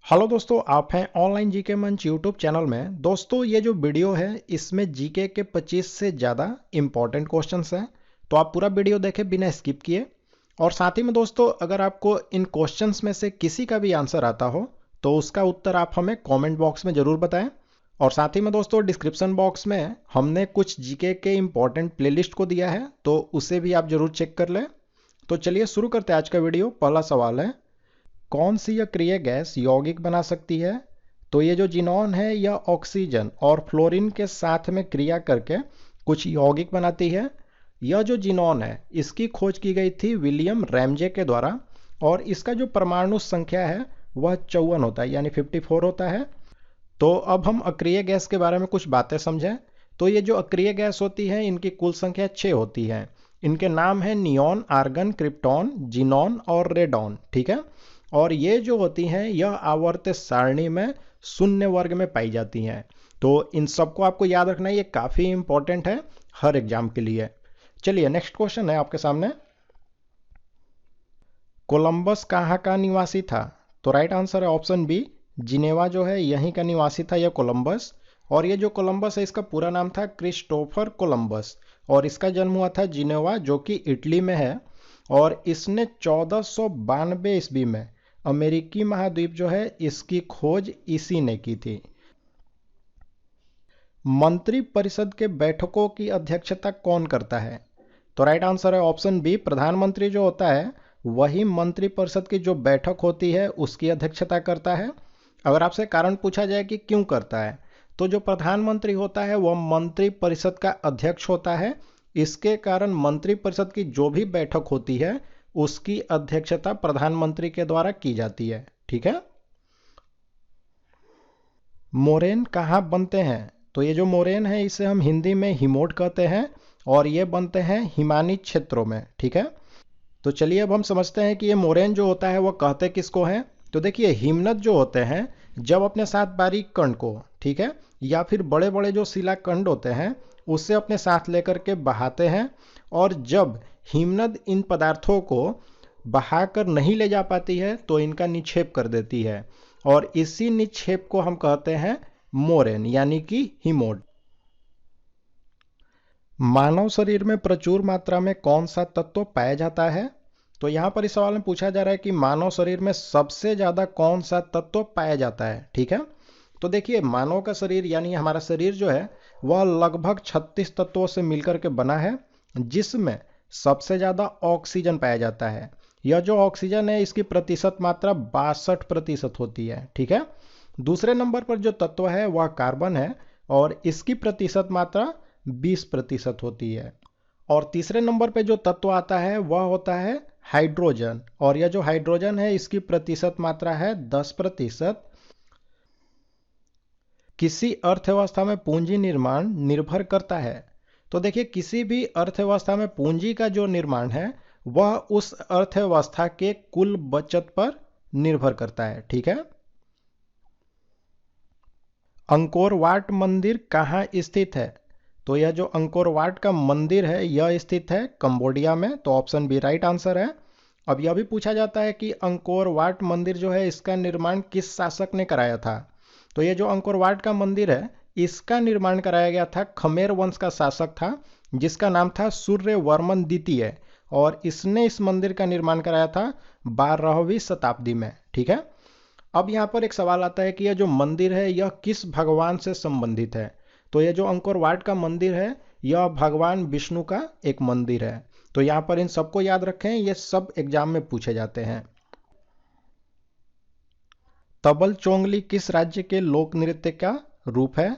Hello दोस्तों, आप हैं ऑनलाइन जीके मंच यूट्यूब चैनल में। दोस्तों, ये जो वीडियो है इसमें जीके के 25 से ज़्यादा इंपॉर्टेंट क्वेश्चंस हैं, तो आप पूरा वीडियो देखें बिना स्किप किए। और साथ ही में दोस्तों, अगर आपको इन क्वेश्चंस में से किसी का भी आंसर आता हो तो उसका उत्तर आप हमें कमेंट बॉक्स में ज़रूर बताएं। और साथ ही में दोस्तों, डिस्क्रिप्शन बॉक्स में हमने कुछ जीके के इंपॉर्टेंट प्लेलिस्ट को दिया है, तो उसे भी आप ज़रूर चेक कर लें। तो चलिए शुरू करते हैं आज का वीडियो। पहला सवाल है, कौन सी अक्रिय गैस यौगिक बना सकती है? तो ये जो जिनॉन है यह ऑक्सीजन और फ्लोरीन के साथ में क्रिया करके कुछ यौगिक बनाती है। यह जो जिनॉन है इसकी खोज की गई थी विलियम रैमजे के द्वारा, और इसका जो परमाणु संख्या है वह 54 होता है, यानी 54 होता है। तो अब हम अक्रिय गैस के बारे में कुछ बातें समझें। तो ये जो अक्रिय गैस होती है इनकी कुल संख्या 6 होती है। इनके नाम है नियॉन, आर्गन, क्रिप्टॉन, जिनॉन और रेडॉन। ठीक है। और ये जो होती हैं यह आवर्त सारणी में शून्य वर्ग में पाई जाती हैं। तो इन सबको आपको याद रखना है, ये काफ़ी इंपॉर्टेंट है हर एग्जाम के लिए। चलिए नेक्स्ट क्वेश्चन है आपके सामने, कोलंबस कहाँ का निवासी था? तो राइट आंसर है ऑप्शन बी, जिनेवा जो है यहीं का निवासी था यह कोलंबस। और ये जो कोलंबस है इसका पूरा नाम था क्रिस्टोफर कोलंबस, और इसका जन्म हुआ था जिनेवा जो कि इटली में है। और इसने 1492 ईस्वी में अमेरिकी महाद्वीप जो है इसकी खोज इसी ने की थी। मंत्री परिषद के बैठकों की अध्यक्षता कौन करता है? तो राइट आंसर है ऑप्शन बी, प्रधानमंत्री जो होता है वही मंत्री परिषद की जो बैठक होती है उसकी अध्यक्षता करता है। अगर आपसे कारण पूछा जाए कि क्यों करता है, तो जो प्रधानमंत्री होता है वह मंत्री परिषद का अध्यक्ष होता है। इसके कारण मंत्री परिषद की जो भी बैठक होती है उसकी अध्यक्षता प्रधानमंत्री के द्वारा की जाती है। ठीक है। मोरेन कहाँ बनते हैं? तो ये जो मोरेन है इसे हम हिंदी में हिमोट कहते हैं, और ये बनते हैं हिमानी क्षेत्रों में। ठीक है। तो चलिए अब हम समझते हैं कि ये मोरेन जो होता है वो कहते किसको हैं। तो देखिए, हिमनद जो होते हैं जब अपने साथ बारीक कण को, ठीक है, या फिर बड़े बड़े जो शिलाखंड होते हैं उससे अपने साथ लेकर के बहाते हैं। और जब हिमनद इन पदार्थों को बहाकर नहीं ले जा पाती है तो इनका निक्षेप कर देती है, और इसी निक्षेप को हम कहते हैं मोरेन यानी कि हिमोट। मानव शरीर में प्रचुर मात्रा में कौन सा तत्व पाया जाता है? तो यहां पर इस सवाल में पूछा जा रहा है कि मानव शरीर में सबसे ज्यादा कौन सा तत्व पाया जाता है। ठीक है। तो देखिए, मानव का शरीर यानी हमारा शरीर जो है वह लगभग 36 तत्वों से मिलकर के बना है, जिसमें सबसे ज्यादा ऑक्सीजन पाया जाता है। यह जो ऑक्सीजन है इसकी प्रतिशत मात्रा 62% होती है। ठीक है। दूसरे नंबर पर जो तत्व है वह कार्बन है, और इसकी प्रतिशत मात्रा 20% होती है। और तीसरे नंबर पे जो तत्व आता है वह होता है हाइड्रोजन, और यह जो हाइड्रोजन है इसकी प्रतिशत मात्रा है 10%। किसी अर्थव्यवस्था में पूंजी निर्माण निर्भर करता है? तो देखिए, किसी भी अर्थव्यवस्था में पूंजी का जो निर्माण है वह उस अर्थव्यवस्था के कुल बचत पर निर्भर करता है। ठीक है। अंकोर वाट मंदिर कहाँ स्थित है? तो यह जो अंकोर वाट का मंदिर है यह स्थित है कंबोडिया में, तो ऑप्शन बी राइट आंसर है। अब यह भी पूछा जाता है कि अंकोर वाट मंदिर जो है इसका निर्माण किस शासक ने कराया था? तो ये जो अंकोर वाट का मंदिर है इसका निर्माण कराया गया था खमेर वंश का शासक था जिसका नाम था सूर्यवर्मन द्वितीय, और इसने इस मंदिर का निर्माण कराया था 12वीं शताब्दी में। ठीक है। अब यहाँ पर एक सवाल आता है कि यह जो मंदिर है यह किस भगवान से संबंधित है? तो यह जो अंकोर वाट का मंदिर है यह भगवान विष्णु का एक मंदिर है। तो यहाँ पर इन सबको याद रखें, ये सब एग्जाम में पूछे जाते हैं। तबल चोंगली किस राज्य के लोक नृत्य का रूप है?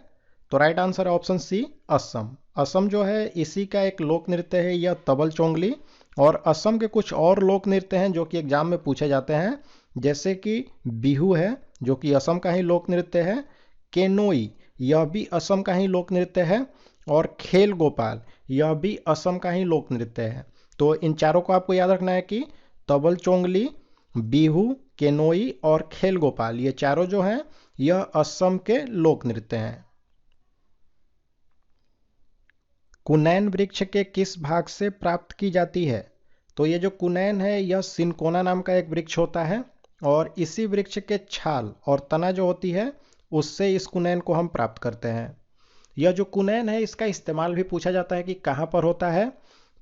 तो राइट आंसर है ऑप्शन सी, असम। असम जो है इसी का एक लोक नृत्य है यह तबल चोंगली। और असम के कुछ और लोक नृत्य हैं जो कि एग्जाम में पूछे जाते हैं, जैसे कि बिहू है जो कि असम का ही लोक नृत्य है, केनोई यह भी असम का ही लोक नृत्य है, और खेल गोपाल यह भी असम का ही लोक नृत्य है। तो इन चारों को आपको याद रखना है कि तबल चोंगली, बिहू, केनोई और खेल गोपाल ये चारों जो हैं यह असम के लोक नृत्य हैं। कुनैन वृक्ष के किस भाग से प्राप्त की जाती है? तो ये जो कुनैन है यह सिनकोना नाम का एक वृक्ष होता है, और इसी वृक्ष के छाल और तना जो होती है उससे इस कुनैन को हम प्राप्त करते हैं। यह जो कुनैन है इसका इस्तेमाल भी पूछा जाता है कि कहाँ पर होता है,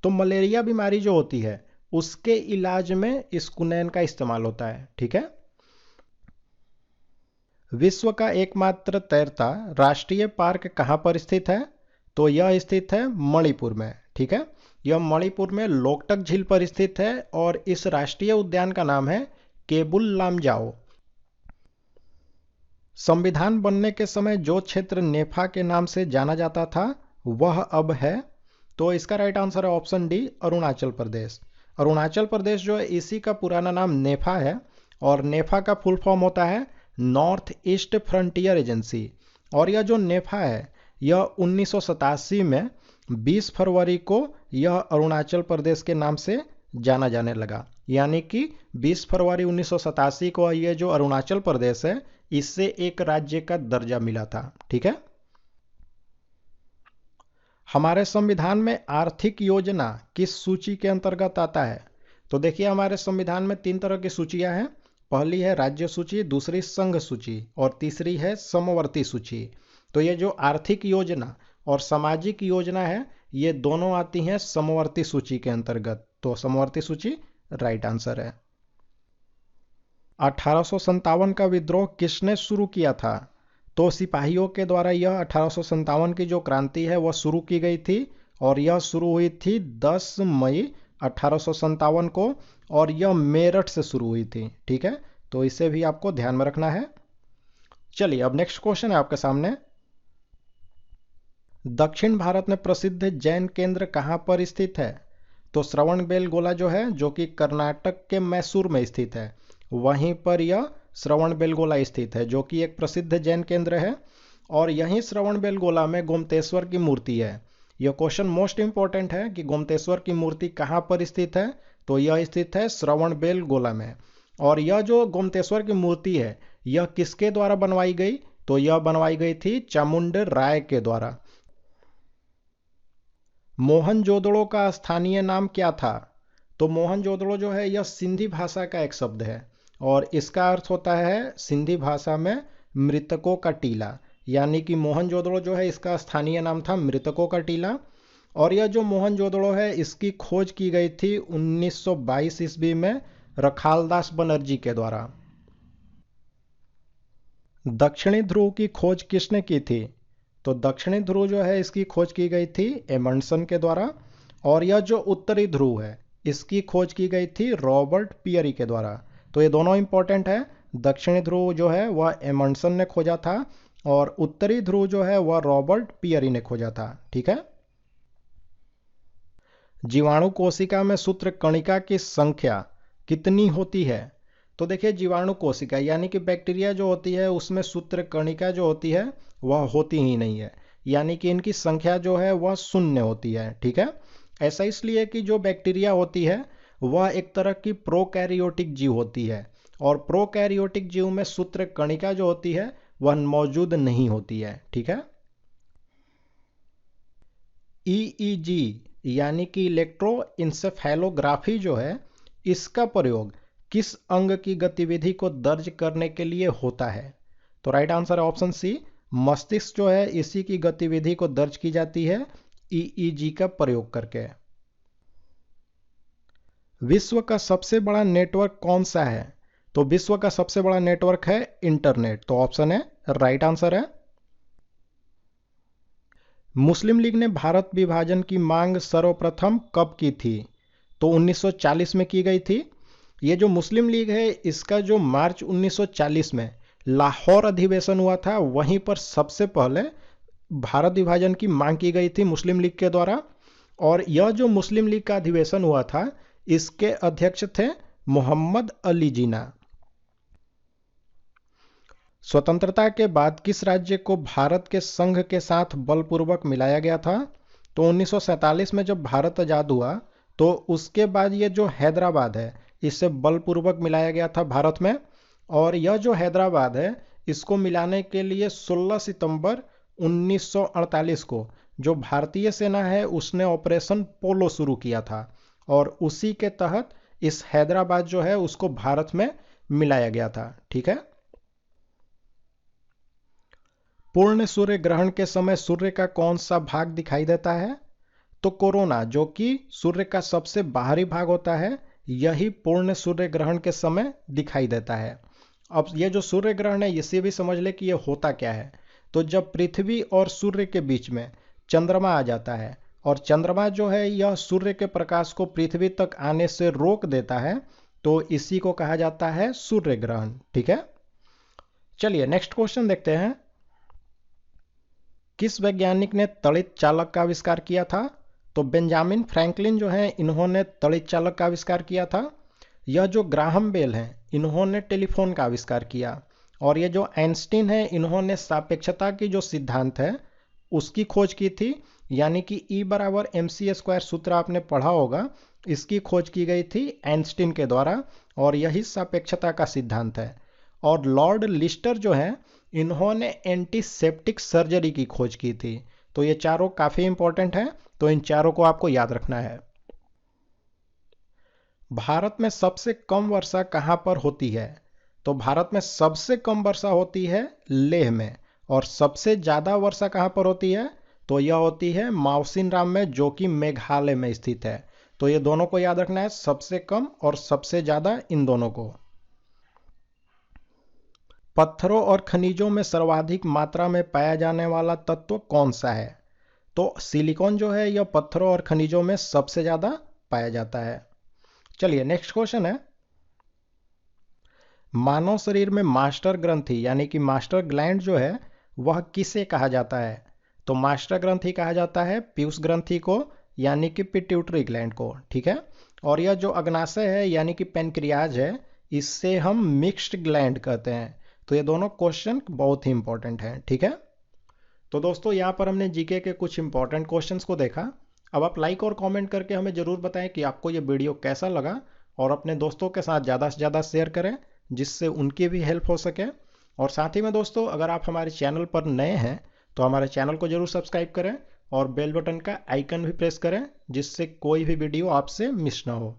तो मलेरिया बीमारी जो होती है उसके इलाज में इस कुनैन का इस्तेमाल होता है। ठीक है। विश्व का एकमात्र तैरता राष्ट्रीय पार्क कहाँ पर स्थित है, तो यह स्थित है मणिपुर में। ठीक है। यह मणिपुर में लोकटक झील पर स्थित है और इस राष्ट्रीय उद्यान का नाम है केबुल लामजाओ। संविधान बनने के समय जो क्षेत्र नेफा के नाम से जाना जाता था वह अब है, तो इसका राइट आंसर है ऑप्शन डी, अरुणाचल प्रदेश। अरुणाचल प्रदेश जो है इसी का पुराना नाम नेफा है और नेफा का फुल फॉर्म होता है नॉर्थ ईस्ट फ्रंटियर एजेंसी। और यह जो नेफा है यह 1987 में 20 फरवरी को यह अरुणाचल प्रदेश के नाम से जाना जाने लगा, यानी कि 20 फरवरी 1987 को यह जो अरुणाचल प्रदेश है इससे एक राज्य का दर्जा मिला था। ठीक है। हमारे संविधान में आर्थिक योजना किस सूची के अंतर्गत आता है, तो देखिए हमारे संविधान में 3 तरह की सूचियां हैं। पहली है राज्य सूची, दूसरी संघ सूची और तीसरी है समवर्ती सूची। तो ये जो आर्थिक योजना और सामाजिक योजना है ये दोनों आती हैं समवर्ती सूची के अंतर्गत, तो समवर्ती सूची राइट आंसर है। 1857 का विद्रोह किसने शुरू किया था, तो सिपाहियों के द्वारा यह 1857 की जो क्रांति है वह शुरू की गई थी और यह शुरू हुई थी 10 मई 1857 को और यह मेरठ से शुरू हुई थी। ठीक है, तो इसे भी आपको ध्यान में रखना है। चलिए अब नेक्स्ट क्वेश्चन है आपके सामने। दक्षिण भारत में प्रसिद्ध जैन केंद्र कहां पर स्थित है, तो श्रवणबेलगोला जो है जो कि कर्नाटक के मैसूर में स्थित है, वहीं पर यह श्रवणबेलगोला स्थित है जो कि एक प्रसिद्ध जैन केंद्र है। और यहीं श्रवणबेलगोला में गोमतेश्वर की मूर्ति है। यह क्वेश्चन मोस्ट इंपॉर्टेंट है कि गोमतेश्वर की मूर्ति कहां पर स्थित है, तो यह स्थित है श्रवणबेलगोला में। और यह जो गोमतेश्वर की मूर्ति है यह किसके द्वारा बनवाई गई, तो यह बनवाई गई थी चामुंड राय के द्वारा। मोहनजोदड़ो का स्थानीय नाम क्या था, तो मोहनजोदड़ो जो है यह सिंधी भाषा का एक शब्द है और इसका अर्थ होता है सिंधी भाषा में मृतकों का टीला, यानी कि मोहनजोदड़ो जो है इसका स्थानीय नाम था मृतकों का टीला। और यह जो मोहनजोदड़ो है इसकी खोज की गई थी 1922 ईस्वी में रखालदास बनर्जी के द्वारा। दक्षिणी ध्रुव की खोज किसने की थी, तो दक्षिणी ध्रुव जो है इसकी खोज की गई थी एमंडसन के द्वारा। और यह जो उत्तरी ध्रुव है इसकी खोज की गई थी रॉबर्ट पियरी के द्वारा। तो ये दोनों इंपॉर्टेंट है। दक्षिणी ध्रुव जो है वह एमंडसन ने खोजा था और उत्तरी ध्रुव जो है वह रॉबर्ट पियरी ने खोजा था। ठीक है। जीवाणु कोशिका में सूत्र कणिका की संख्या कितनी होती है, तो देखिए जीवाणु कोशिका यानी कि बैक्टीरिया जो होती है उसमें सूत्र कणिका जो होती है वह होती ही नहीं है, यानी कि इनकी संख्या जो है वह 0 होती है। ठीक है। ऐसा इसलिए कि जो बैक्टीरिया होती है वह एक तरह की प्रोकैरियोटिक जीव होती है और प्रोकैरियोटिक जीव में सूत्र कणिका जो होती है वह मौजूद नहीं होती है। ठीक है। ईईजी यानी कि इलेक्ट्रोइंसेफेलोग्राफी जो है इसका प्रयोग किस अंग की गतिविधि को दर्ज करने के लिए होता है, तो राइट आंसर है ऑप्शन सी, मस्तिष्क जो है इसी की गतिविधि को दर्ज की जाती है ईईजी का प्रयोग करके। विश्व का सबसे बड़ा नेटवर्क कौन सा है, तो विश्व का सबसे बड़ा नेटवर्क है इंटरनेट, तो ऑप्शन है राइट आंसर है। मुस्लिम लीग ने भारत विभाजन की मांग सर्वप्रथम कब की थी, तो 1940 में की गई थी। ये जो मुस्लिम लीग है इसका जो मार्च 1940 में लाहौर अधिवेशन हुआ था वहीं पर सबसे पहले भारत विभाजन की मांग की गई थी मुस्लिम लीग के द्वारा। और यह जो मुस्लिम लीग का अधिवेशन हुआ था इसके अध्यक्ष थे मोहम्मद अली जिन्ना। स्वतंत्रता के बाद किस राज्य को भारत के संघ के साथ बलपूर्वक मिलाया गया था, तो 1947 में जब भारत आजाद हुआ तो उसके बाद ये जो हैदराबाद है इसे बलपूर्वक मिलाया गया था भारत में। और यह जो हैदराबाद है इसको मिलाने के लिए 16 सितंबर 1948 को जो भारतीय सेना है उसने ऑपरेशन पोलो शुरू किया था और उसी के तहत इस हैदराबाद जो है उसको भारत में मिलाया गया था। ठीक है। पूर्ण सूर्य ग्रहण के समय सूर्य का कौन सा भाग दिखाई देता है? तो कोरोना, जो कि सूर्य का सबसे बाहरी भाग होता है, यही पूर्ण सूर्य ग्रहण के समय दिखाई देता है। अब ये जो सूर्य ग्रहण है, इसे भी समझ ले कि ये होता क्या है। तो जब पृथ्वी और सूर्य के बीच में चंद्रमा आ जाता है और चंद्रमा जो है यह सूर्य के प्रकाश को पृथ्वी तक आने से रोक देता है, तो इसी को कहा जाता है सूर्य ग्रहण। ठीक है। चलिए नेक्स्ट क्वेश्चन देखते हैं। किस वैज्ञानिक ने तड़ित चालक का आविष्कार किया था? तो बेंजामिन फ्रैंकलिन जो है, इन्होंने तड़ित चालक का आविष्कार किया था। यह जो ग्राहम बेल हैं, इन्होंने टेलीफोन का आविष्कार किया। और ये जो आइंस्टीन है, इन्होंने सापेक्षता की जो सिद्धांत है उसकी खोज की थी, यानी कि E=mc² सूत्र आपने पढ़ा होगा, इसकी खोज की गई थी आइंस्टीन के द्वारा, और यही सापेक्षता का सिद्धांत है। और लॉर्ड लिस्टर जो है, इन्होंने एंटीसेप्टिक सर्जरी की खोज की थी। तो ये चारों काफ़ी इंपॉर्टेंट है, तो इन चारों को आपको याद रखना है। भारत में सबसे कम वर्षा कहाँ पर होती है? तो भारत में सबसे कम वर्षा होती है लेह में। और सबसे ज़्यादा वर्षा कहाँ पर होती है? तो यह होती है मावसिनराम में, जो कि मेघालय में स्थित है। तो ये दोनों को याद रखना है, सबसे कम और सबसे ज़्यादा, इन दोनों को। पत्थरों और खनिजों में सर्वाधिक मात्रा में पाया जाने वाला तत्व कौन सा है? तो सिलिकॉन जो है, यह पत्थरों और खनिजों में सबसे ज़्यादा पाया जाता है। चलिए नेक्स्ट क्वेश्चन है। मानव शरीर में मास्टर ग्रंथि यानी कि मास्टर ग्लैंड जो है, वह किसे कहा जाता है? तो मास्टर ग्रंथि कहा जाता है पीयूष ग्रंथि को, यानी कि पिट्यूटरी ग्लैंड को। ठीक है। और यह जो अग्नाशय है यानी कि पेनक्रियाज है, इससे हम मिक्स्ड ग्लैंड कहते हैं। तो ये दोनों क्वेश्चन बहुत ही इंपॉर्टेंट हैं। ठीक है। तो दोस्तों, यहाँ पर हमने जीके के कुछ इंपॉर्टेंट क्वेश्चंस को देखा। अब आप लाइक और कमेंट करके हमें ज़रूर बताएं कि आपको ये वीडियो कैसा लगा, और अपने दोस्तों के साथ ज़्यादा से ज़्यादा शेयर करें, जिससे उनकी भी हेल्प हो सके। और साथ ही में दोस्तों, अगर आप हमारे चैनल पर नए हैं तो हमारे चैनल को ज़रूर सब्सक्राइब करें और बेल बटन का आइकन भी प्रेस करें, जिससे कोई भी वीडियो आपसे मिस ना हो।